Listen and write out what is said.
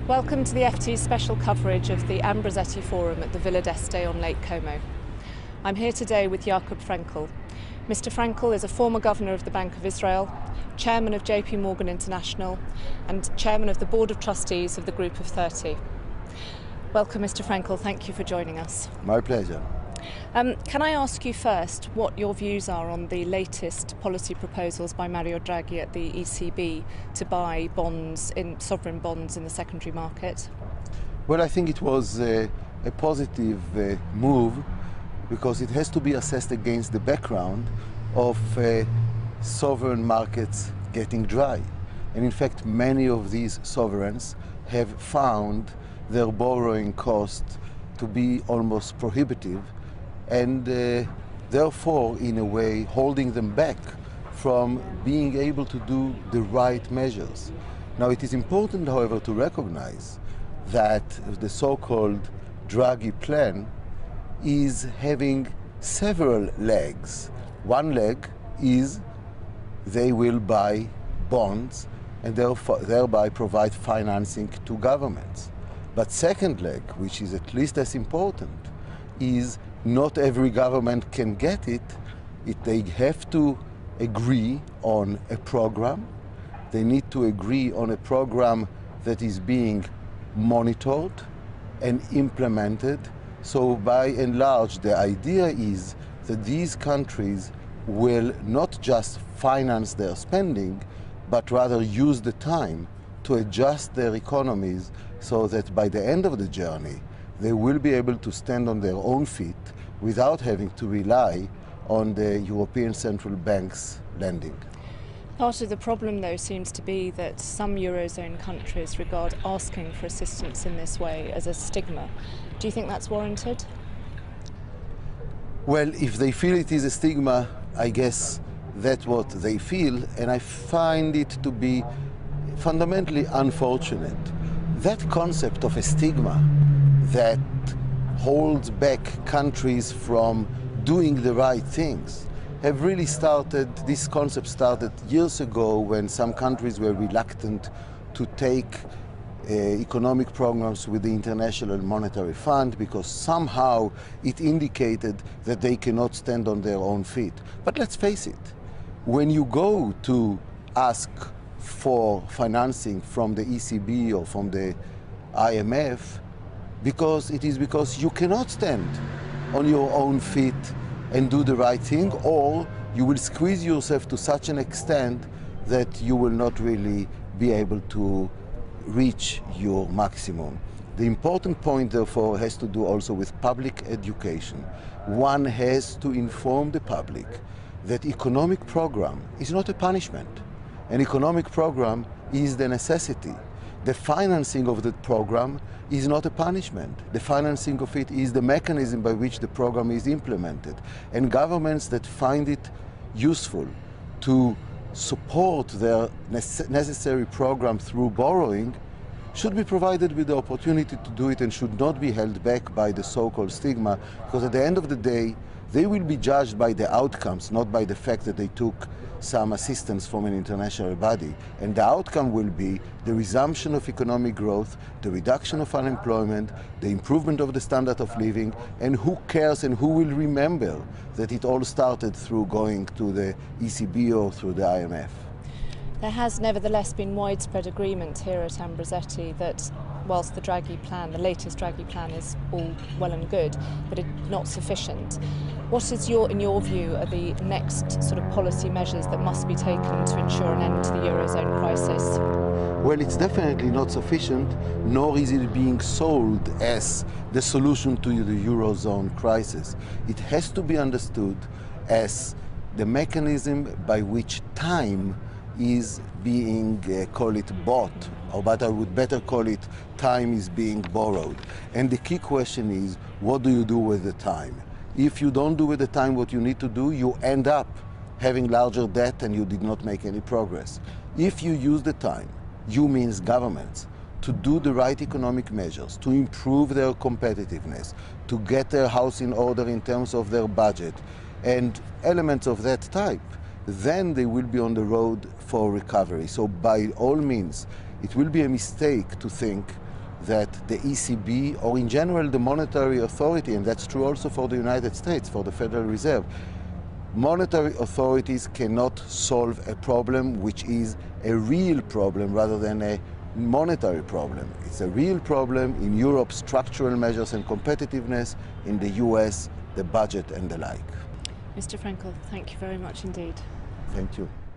Welcome to the FT's special coverage of the Ambrosetti Forum at the Villa d'Este on Lake Como. I'm here today with Jakob Frenkel. Mr. Frenkel is a former governor of the Bank of Israel, chairman of JP Morgan International and chairman of the Board of Trustees of the Group of 30. Welcome, Mr. Frenkel. Thank you for joining us. My pleasure. Can I ask you first what your views are on the latest policy proposals by Mario Draghi at the ECB to buy sovereign bonds in the secondary market? Well, I think it was a positive move because it has to be assessed against the background of sovereign markets getting dry. And in fact, many of these sovereigns have found their borrowing cost to be almost prohibitive, and therefore, in a way, holding them back from being able to do the right measures. Now, it is important, however, to recognize that the so-called Draghi plan is having several legs. One leg is they will buy bonds and thereby provide financing to governments. But second leg, which is at least as important, is not every government can get it. They have to agree on a program. They need to agree on a program that is being monitored and implemented. So by and large, the idea is that these countries will not just finance their spending, but rather use the time to adjust their economies so that by the end of the journey, they will be able to stand on their own feet without having to rely on the European Central Bank's lending. Part of the problem, though, seems to be that some Eurozone countries regard asking for assistance in this way as a stigma. Do you think that's warranted? Well, if they feel it is a stigma, I guess that's what they feel, and I find it to be fundamentally unfortunate. That concept of a stigma that holds back countries from doing the right things have really started, this concept started years ago when some countries were reluctant to take economic programs with the International Monetary Fund because somehow it indicated that they cannot stand on their own feet. But let's face it, when you go to ask for financing from the ECB or from the IMF, because you cannot stand on your own feet and do the right thing, or you will squeeze yourself to such an extent that you will not really be able to reach your maximum. The important point, therefore, has to do also with public education. One has to inform the public that economic program is not a punishment. An economic program is the necessity. The financing of the program is not a punishment. The financing of it is the mechanism by which the program is implemented. And governments that find it useful to support their necessary program through borrowing should be provided with the opportunity to do it and should not be held back by the so-called stigma, because at the end of the day, they will be judged by the outcomes, not by the fact that they took some assistance from an international body. And the outcome will be the resumption of economic growth, the reduction of unemployment, the improvement of the standard of living, and who cares and who will remember that it all started through going to the ECB or through the IMF. There has nevertheless been widespread agreement here at Ambrosetti that whilst the latest Draghi plan is all well and good, but it's not sufficient. What is in your view, are the next sort of policy measures that must be taken to ensure an end to the Eurozone crisis? Well, it's definitely not sufficient, nor is it being sold as the solution to the Eurozone crisis. It has to be understood as the mechanism by which time is being, call it bought, but I would better call it time is being borrowed. And the key question is, what do you do with the time? If you don't do with the time what you need to do, you end up having larger debt and you did not make any progress. If you use the time, you means governments, to do the right economic measures, to improve their competitiveness, to get their house in order in terms of their budget, and elements of that type, then they will be on the road for recovery. So by all means, it will be a mistake to think that the ECB, or in general the monetary authority, and that's true also for the United States, for the Federal Reserve, monetary authorities cannot solve a problem which is a real problem rather than a monetary problem. It's a real problem in Europe, structural measures and competitiveness, in the US, the budget and the like. Mr. Frenkel, thank you very much indeed. Thank you.